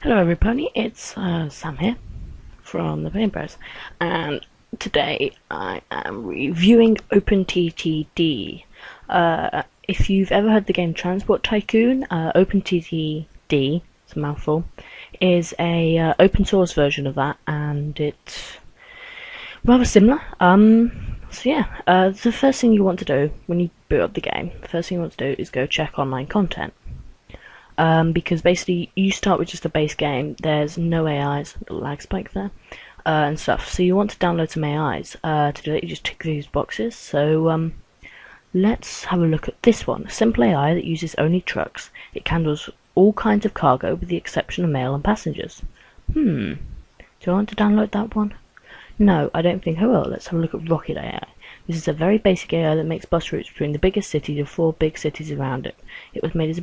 Hello everybody, it's Sam here from the Pain Press, and today I am reviewing OpenTTD. If you've ever heard the game Transport Tycoon, OpenTTD, it's a mouthful, is a open source version of that, and it's rather similar. The first thing you want to do when you boot up the game, the first thing you want to do is go check online content. Because basically you start with just a base game, there's no AIs, a lag spike there, and stuff, so you want to download some AIs. To do that you just tick these boxes, so let's have a look at this one. A simple AI that uses only trucks. It handles all kinds of cargo with the exception of mail and passengers. Do I want to download that one? No, I don't think I will. Let's have a look at Rocket AI. This is a very basic AI that makes bus routes between the biggest cities and 4 big cities around it. It was made as a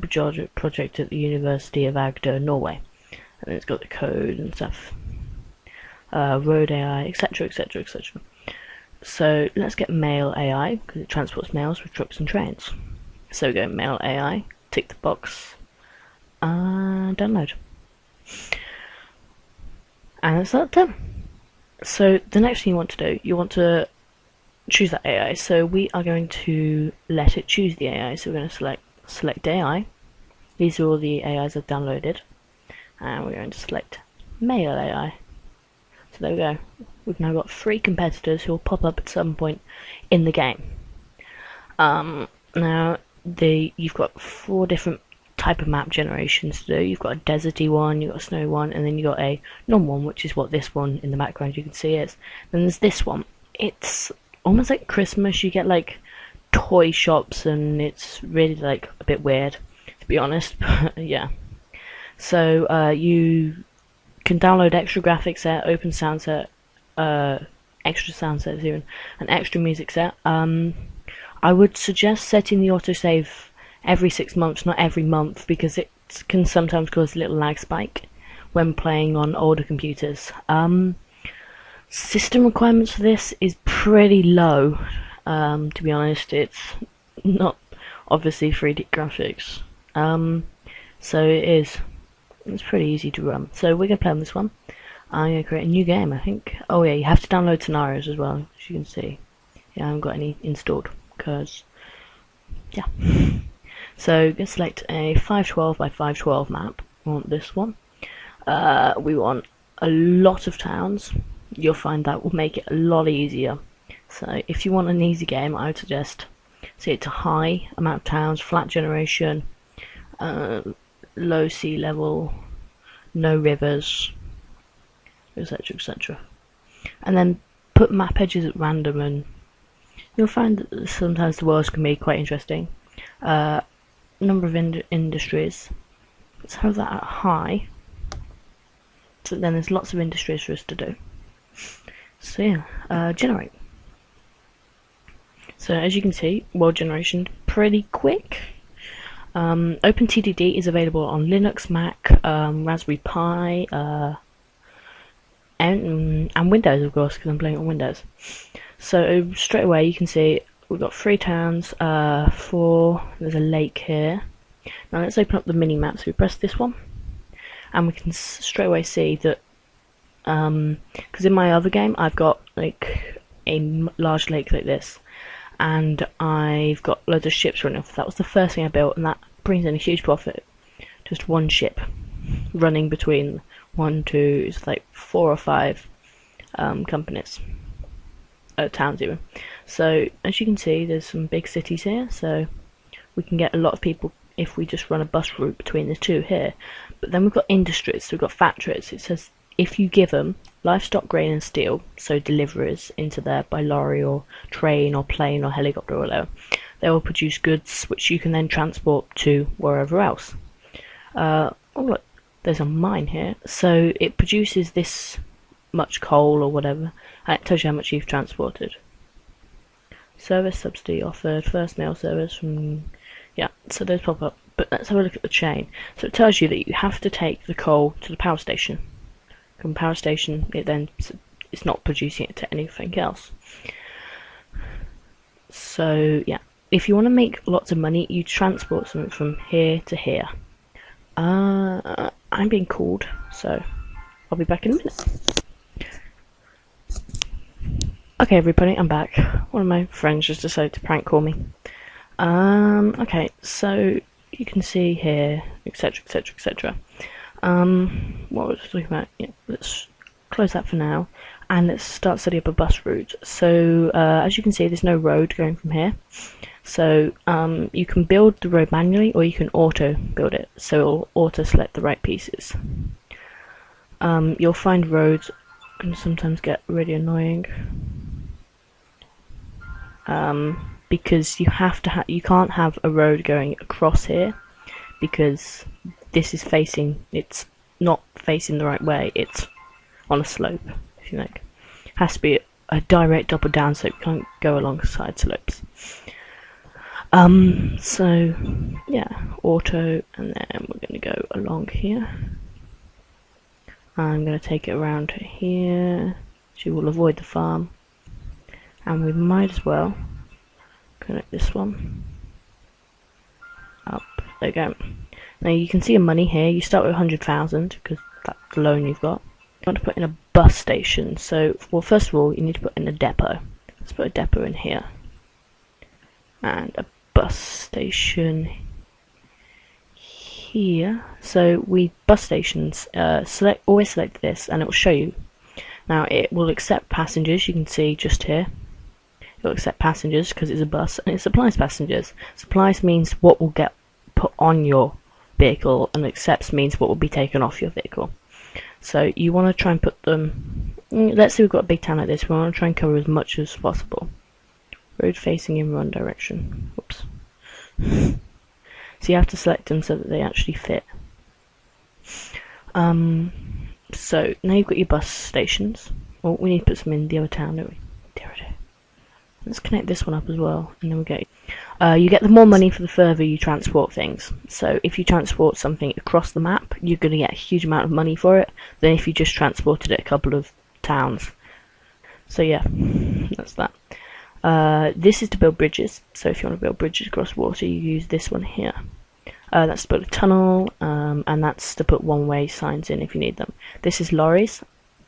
project at the University of Agder, Norway. And it's got the code and stuff. Road AI, etc, etc, etc. So let's get Mail AI, because it transports mails with trucks and trains. So we go Mail AI, tick the box, and download. And that's that done. So the next thing you want to do, you want to choose that AI. So we are going to let it choose the AI. So we're going to select AI. These are all the AIs I've downloaded, and we're going to select Mail AI. So there we go. We've now got 3 competitors who will pop up at some point in the game. Now you've got 4 different type of map generations to do. You've got a deserty one, you've got a snowy one, and then you've got a normal one, which is what this one in the background you can see is. Then there's this one. It's almost like Christmas. You get like toy shops, and it's really like a bit weird, to be honest. Yeah. So you can download extra graphics set, open sound set, extra sound sets even, an extra music set. I would suggest setting the autosave every 6 months, not every month, because it can sometimes cause a little lag spike when playing on older computers. System requirements for this is pretty low. To be honest, it's not obviously 3D graphics. So it's pretty easy to run. So we're gonna play on this one. I'm gonna create a new game, I think. Oh yeah, you have to download scenarios as well, as you can see. Yeah, I haven't got any installed, because yeah. So we're gonna select a 512 by 512 map. We want this one. We want a lot of towns. You'll find that will make it a lot easier. So if you want an easy game, I would suggest set it to high amount of towns, flat generation, low sea level, no rivers, etc, etc. And then put map edges at random, and you'll find that sometimes the worlds can be quite interesting. Number of industries, let's have that at high, so then there's lots of industries for us to do. So yeah, generate. So as you can see, world generation pretty quick. OpenTTD is available on Linux, Mac, Raspberry Pi, and Windows, of course, because I'm playing on Windows. So straight away you can see we've got 3 towns, 4, there's a lake here. Now let's open up the mini map. So we press this one, and we can straight away see that, because in my other game I've got like a large lake like this, and I've got loads of ships running off. That was the first thing I built, and that brings in a huge profit. Just one ship running between 1, 2, it's like 4 or 5 companies, towns even. So as you can see, there's some big cities here, so we can get a lot of people if we just run a bus route between the 2 here. But then we've got industries, so we've got factories. It says if you give them livestock, grain and steel, so deliveries into there by lorry or train or plane or helicopter or whatever, they will produce goods which you can then transport to wherever else. Oh look, there's a mine here, so it produces this much coal or whatever, and it tells you how much you've transported. Service subsidy offered, first mail service from, yeah, so those pop up. But let's have a look at the chain. So it tells you that you have to take the coal to the power station. From power station, it's not producing it to anything else. So yeah, if you want to make lots of money, you transport something from here to here. I'm being called. So I'll be back in a minute. Okay, everybody, I'm back. One of my friends just decided to prank call me. Okay, so you can see here, etc, etc, etc. What was I talking about? Yeah, let's close that for now, and let's start setting up a bus route. So, as you can see, there's no road going from here. So, you can build the road manually, or you can auto build it. So it'll auto select the right pieces. You'll find roads can sometimes get really annoying. Because you can't have a road going across here, because this is it's not facing the right way, it's on a slope, if you like. It has to be a direct up or down slope, you can't go alongside slopes. So yeah, auto, and then we're going to go along here. I'm going to take it around to here, so we'll avoid the farm, and we might as well connect this one up. There we go. Now you can see your money here. You start with 100,000 because that's the loan you've got. You want to put in a bus station. So, well, first of all, you need to put in a depot. Let's put a depot in here, and a bus station here. So bus stations. Always select this, and it will show you. Now it will accept passengers. You can see just here. It'll accept passengers because it's a bus, and it supplies passengers. Supplies means what will get put on your vehicle, and accepts means what will be taken off your vehicle. So you want to try and put them, let's say we've got a big town like this, we want to try and cover as much as possible. Road facing in one direction. Oops. So you have to select them so that they actually fit. So now you've got your bus stations. Well, we need to put some in the other town, don't we? Let's connect this one up as well, and then we'll get you get the more money for the further you transport things. So if you transport something across the map, you're going to get a huge amount of money for it than if you just transported it a couple of towns. So yeah, that's that. This is to build bridges. So if you want to build bridges across water, you use this one here. That's to build a tunnel, and that's to put one-way signs in if you need them. This is lorries.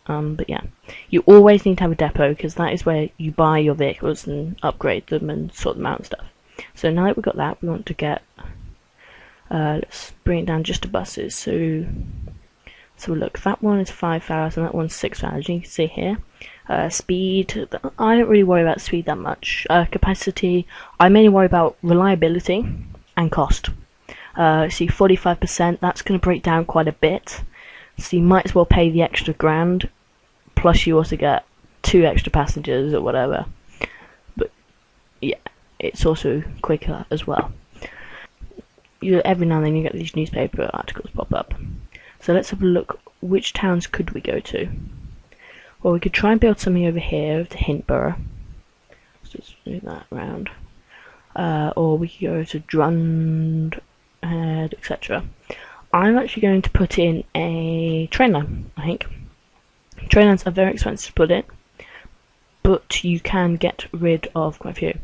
But yeah, you always need to have a depot, because that is where you buy your vehicles and upgrade them and sort them out and stuff. So now that we've got that, we want to get, let's bring it down just to buses. So look, that one is 5,000, that one's 6,000. You can see here. Speed, I don't really worry about speed that much. Capacity, I mainly worry about reliability and cost. See, 45%, that's going to break down quite a bit. So you might as well pay the extra grand, plus you also get 2 extra passengers or whatever. But yeah, it's also quicker as well. Every now and then you get these newspaper articles pop up. So let's have a look, which towns could we go to? Well, we could try and build something over here, to Hintborough. Let's just move that around. Or we could go to Drundhead, etc. I'm actually going to put in a train line, I think. Train lines are very expensive to put in, but you can get rid of quite a few.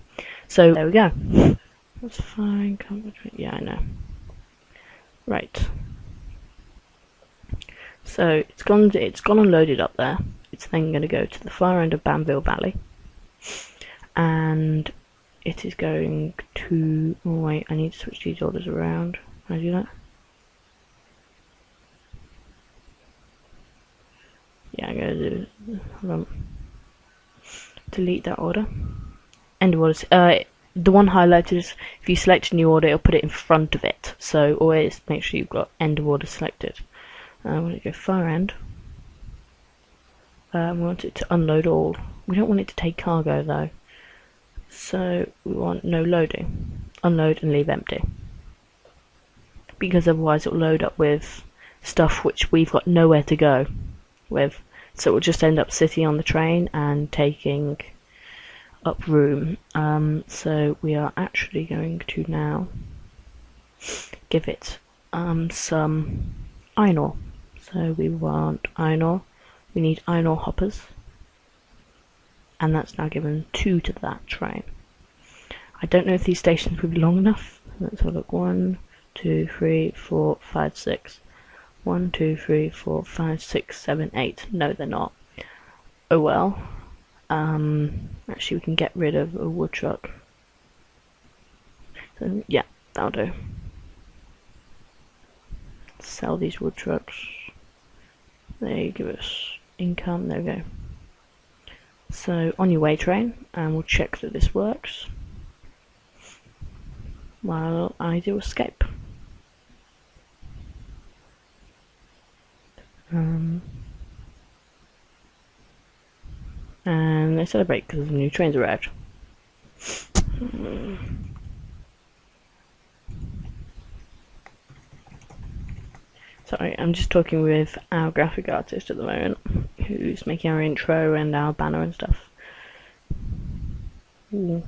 So there we go. That's fine. Yeah, I know. Right. So it's gone and loaded up there. It's then going to go to the far end of Banville Valley, and it is going to. Oh wait, I need to switch these orders around. Can I do that? Yeah, I'm going to do. Hold on. Delete that order. End of orders. The one highlighted is if you select a new order, it'll put it in front of it. So always make sure you've got end of order selected. I want to go far end. We want it to unload all. We don't want it to take cargo though. So we want no loading. Unload and leave empty. Because otherwise it will load up with stuff which we've got nowhere to go with. So it will just end up sitting on the train and taking up room. So we are actually going to now give it some iron ore. So we want iron ore. We need iron ore hoppers, and that's now given 2 to that train. I don't know if these stations will be long enough. Let's have a look. 1, 2, 3, 4, 5, 6. 1, 2, 3, 4, 5, 6, 7, 8. No, they're not. Oh well. Actually, we can get rid of a wood truck. So, yeah, that'll do. Sell these wood trucks. They give us income. There we go. So, on your way, train, and we'll check that this works while I do escape. And they celebrate because the new trains arrived. Sorry, I'm just talking with our graphic artist at the moment, who's making our intro and our banner and stuff. Ooh.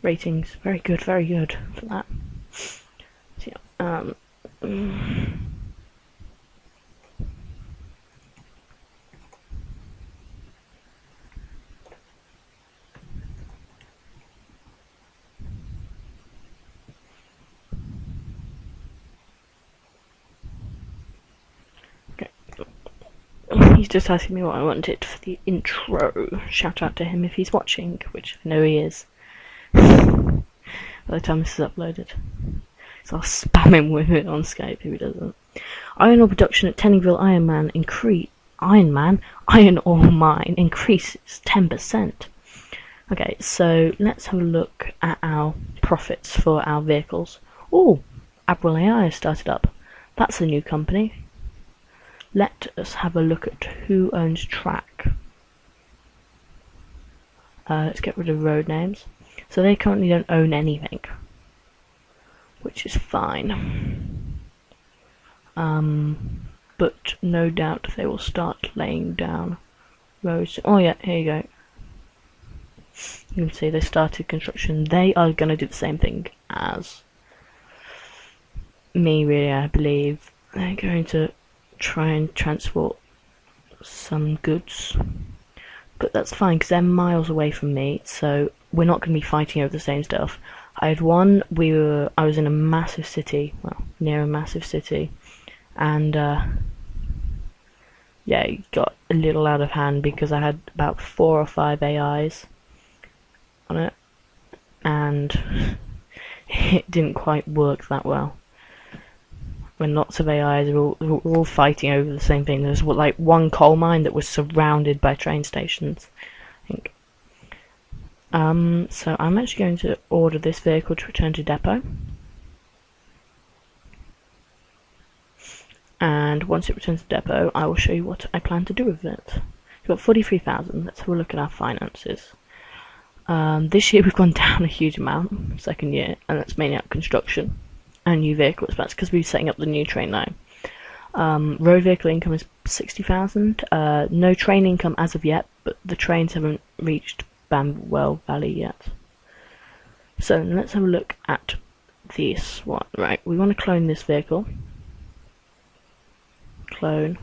Ratings, very good for that. So, yeah, he's just asking me what I wanted for the intro. Shout out to him if he's watching, which I know he is. By the time this is uploaded. So I'll spam him with it on Skype if he doesn't. Iron ore production at Tenningville iron ore mine increases 10%. Okay, so let's have a look at our profits for our vehicles. Oh, Admiral AI has started up. That's a new company. Let us have a look at who owns track. Let's get rid of road names. So they currently don't own anything, which is fine. But no doubt they will start laying down roads. Oh yeah, here you go. You can see they started construction. They are going to do the same thing as me, really, I believe. They're going to try and transport some goods. But that's fine, because they're miles away from me, so we're not going to be fighting over the same stuff. I had one, I was in a massive city, well, near a massive city, and yeah, it got a little out of hand because I had about 4 or 5 AIs on it, and it didn't quite work that well. When lots of AIs are all fighting over the same thing. There's like one coal mine that was surrounded by train stations, I think. So I'm actually going to order this vehicle to return to depot. And once it returns to depot, I will show you what I plan to do with it. We've got 43,000. Let's have a look at our finances. This year we've gone down a huge amount, second year, and that's mainly out construction and new vehicle expense because we're setting up the new train line. Road vehicle income is 60,000. No train income as of yet, but the trains haven't reached Bamwell Valley yet. So let's have a look at this one. Right, we want to clone this vehicle. Clone,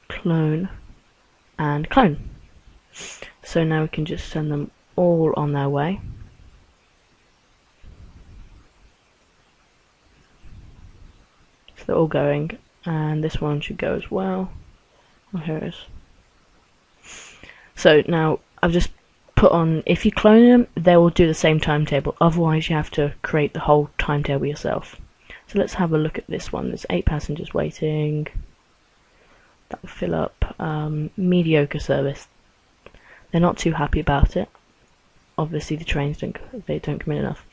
clone, and clone. So now we can just send them all on their way. So they're all going, and this one should go as well. Oh, here it is. So now I've just put on, if you clone them, they will do the same timetable, otherwise you have to create the whole timetable yourself. So let's have a look at this one. There's 8 passengers waiting. That will fill up. Mediocre service. They're not too happy about it. Obviously the trains don't come in enough.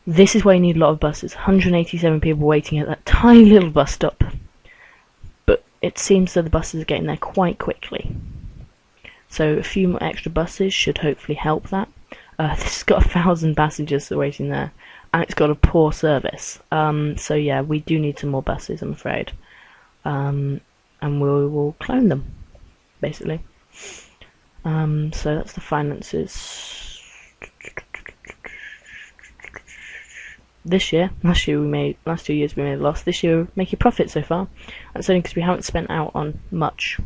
This is where you need a lot of buses. 187 people waiting at that tiny little bus stop. But it seems that the buses are getting there quite quickly. So a few more extra buses should hopefully help that. This has got 1,000 passengers waiting there, and it's got a poor service. So yeah, we do need some more buses, I'm afraid. And we will clone them, basically. So that's the finances. This year, last 2 years we made a loss. This year we're making profit so far. That's only because we haven't spent out on much.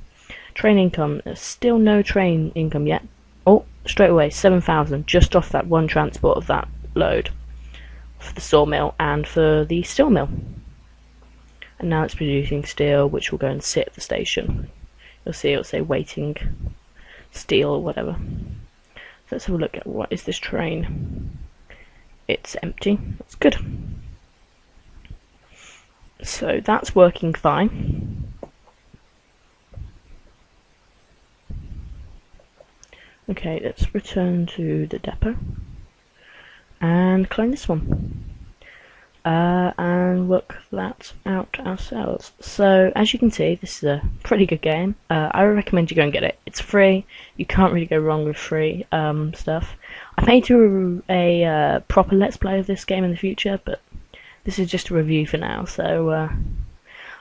Train income, there's still no train income yet. Oh, straight away, 7,000 just off that one transport of that load for the sawmill and for the steel mill. and now it's producing steel, which will go and sit at the station. You'll see it'll say waiting steel or whatever. So let's have a look at what is this train. It's empty. That's good. So that's working fine. Okay, let's return to the depot and clone this one. And work that out ourselves. So as you can see, this is a pretty good game. I would recommend you go and get it. It's free. You can't really go wrong with free stuff. I may do a proper let's play of this game in the future, but this is just a review for now. So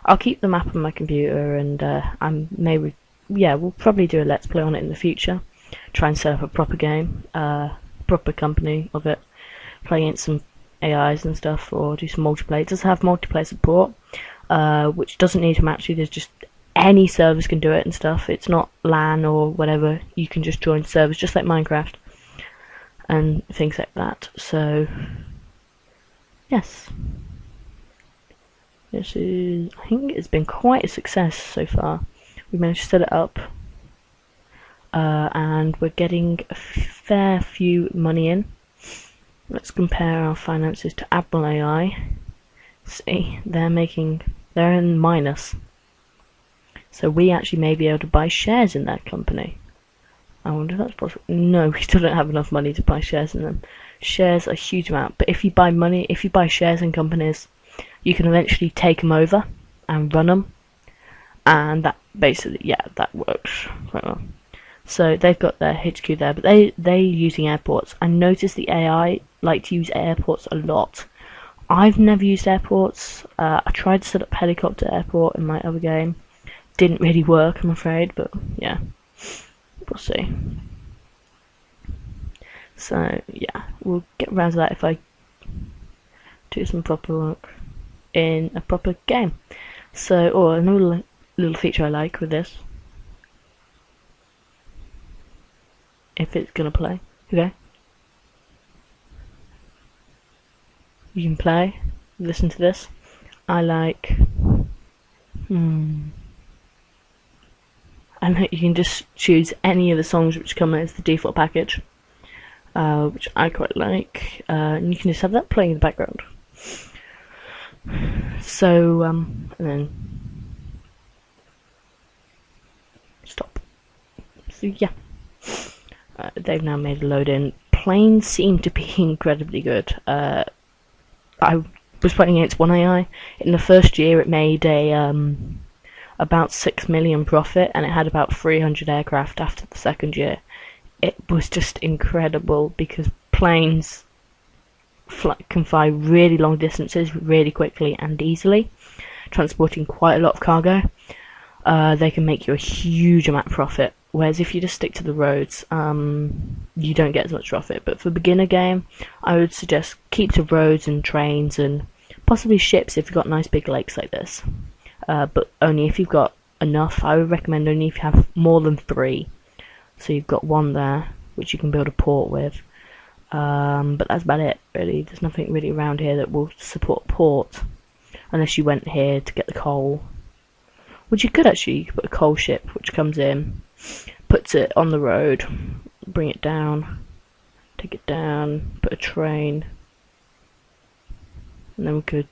I'll keep the map on my computer, and we'll probably do a let's play on it in the future. Try and set up a proper game, proper company of it, play against some AIs and stuff, or do some multiplayer. It does have multiplayer support, which doesn't need to match you. There's just any servers can do it and stuff. It's not LAN or whatever. You can just join servers, just like Minecraft and things like that. So yes, this is. I think it's been quite a success so far. We managed to set it up, and we're getting a fair few money in. Let's compare our finances to Admiral AI. See, they're in minus. So we actually may be able to buy shares in that company. I wonder if that's possible. No, we still don't have enough money to buy shares in them. Shares are a huge amount, but if you buy shares in companies, you can eventually take them over and run them, and that basically, yeah, that works quite well. So they've got their HQ there, but they're using airports. I noticed the AI like to use airports a lot. I've never used airports. I tried to set up helicopter airport in my other game. Didn't really work, I'm afraid, but yeah, we'll see. So yeah, we'll get around to that if I do some proper work in a proper game. So, another little feature I like with this, if it's gonna play, okay, you can play, listen to this. I like, and you can just choose any of the songs which come as the default package, which I quite like, and you can just have that playing in the background. So, and then stop. So yeah. They've now made a load in. Planes seem to be incredibly good. I was playing against one AI. In the first year, it made about 6 million profit, and it had about 300 aircraft after the second year. It was just incredible because planes can fly really long distances really quickly and easily, transporting quite a lot of cargo. They can make you a huge amount of profit. Whereas if you just stick to the roads, you don't get as much profit. But for a beginner game, I would suggest keep to roads and trains and possibly ships if you've got nice big lakes like this. But only if you've got enough. I would recommend only if you have more than 3. So you've got 1 there, which you can build a port with. But that's about it, really. There's nothing really around here that will support port, unless you went here to get the coal. Which you could actually, you could put a coal ship which comes in, puts it on the road, bring it down, take it down, put a train, and then we could,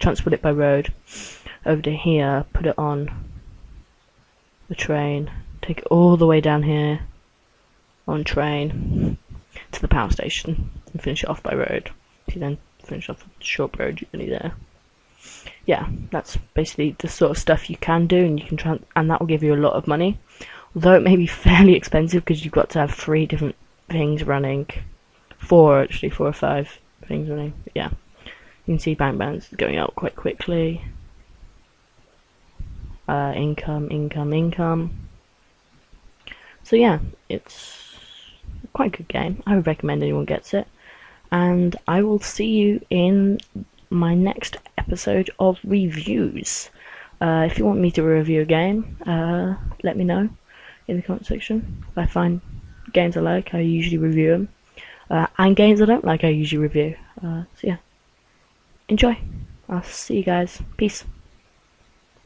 transport it by road over to here, put it on the train, take it all the way down here on train to the power station and finish it off by road. You then finish off with the short road journey there. Yeah, that's basically the sort of stuff you can do, and you can and that will give you a lot of money. Although it may be fairly expensive because you've got to have 3 different things running, 4 or 5 things running. But yeah, you can see bank balance going up quite quickly. Income. So yeah, it's quite a good game. I would recommend anyone gets it, and I will see you in my next episode of reviews. If you want me to review a game, let me know in the comment section. If I find games I like, I usually review them, and games I don't like, I usually review. So yeah, enjoy. I'll see you guys. Peace.